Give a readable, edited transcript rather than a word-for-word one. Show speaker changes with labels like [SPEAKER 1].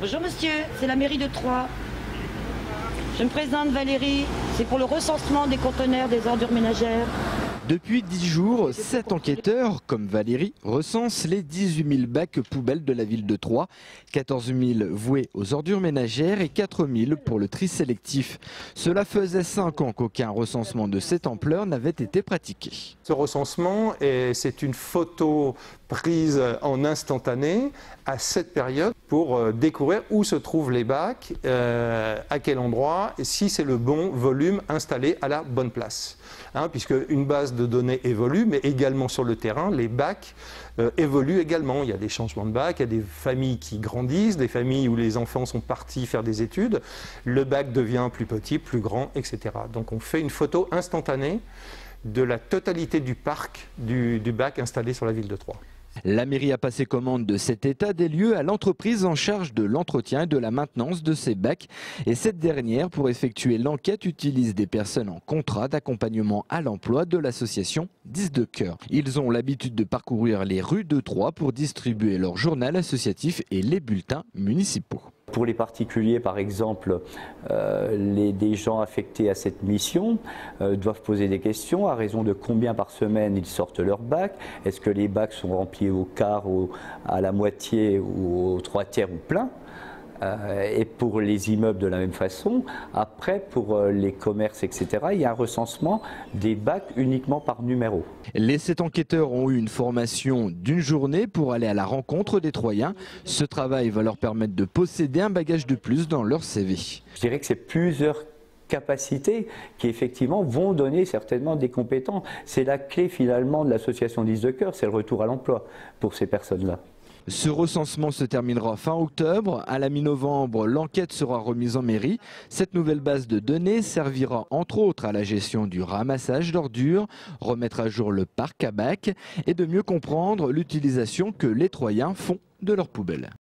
[SPEAKER 1] Bonjour monsieur, c'est la mairie de Troyes. Je me présente Valérie, c'est pour le recensement des conteneurs des ordures ménagères.
[SPEAKER 2] Depuis 10 jours, 7 enquêteurs, comme Valérie, recensent les 18 000 bacs poubelles de la ville de Troyes. 14 000 voués aux ordures ménagères et 4 000 pour le tri sélectif. Cela faisait 5 ans qu'aucun recensement de cette ampleur n'avait été pratiqué.
[SPEAKER 3] Ce recensement, c'est une photo prise en instantané à cette période pour découvrir où se trouvent les bacs, à quel endroit et si c'est le bon volume installé à la bonne place. Puisque une base de données évolue, mais également sur le terrain, les bacs évoluent également. Il y a des changements de bacs, il y a des familles qui grandissent, des familles où les enfants sont partis faire des études. Le bac devient plus petit, plus grand, etc. Donc on fait une photo instantanée de la totalité du parc du bac installé sur la ville de Troyes.
[SPEAKER 2] La mairie a passé commande de cet état des lieux à l'entreprise en charge de l'entretien et de la maintenance de ces bacs. Et cette dernière, pour effectuer l'enquête, utilise des personnes en contrat d'accompagnement à l'emploi de l'association 10 de cœur. Ils ont l'habitude de parcourir les rues de Troyes pour distribuer leur journal associatif et les bulletins municipaux.
[SPEAKER 4] Pour les particuliers, par exemple, des gens affectés à cette mission doivent poser des questions à raison de combien par semaine ils sortent leur bac. Est-ce que les bacs sont remplis au quart, à la moitié ou aux 3/4 ou plein? Et pour les immeubles de la même façon. Après, pour les commerces, etc., il y a un recensement des bacs uniquement par numéro.
[SPEAKER 2] Les 7 enquêteurs ont eu une formation d'une journée pour aller à la rencontre des Troyens. Ce travail va leur permettre de posséder un bagage de plus dans leur CV.
[SPEAKER 4] Je dirais que c'est plusieurs capacités qui effectivement vont donner certainement des compétences. C'est la clé finalement de l'association 10 de cœur, c'est le retour à l'emploi pour ces personnes-là.
[SPEAKER 2] Ce recensement se terminera fin octobre. À la mi-novembre, l'enquête sera remise en mairie. Cette nouvelle base de données servira entre autres à la gestion du ramassage d'ordures, remettre à jour le parc à bacs et de mieux comprendre l'utilisation que les Troyens font de leurs poubelles.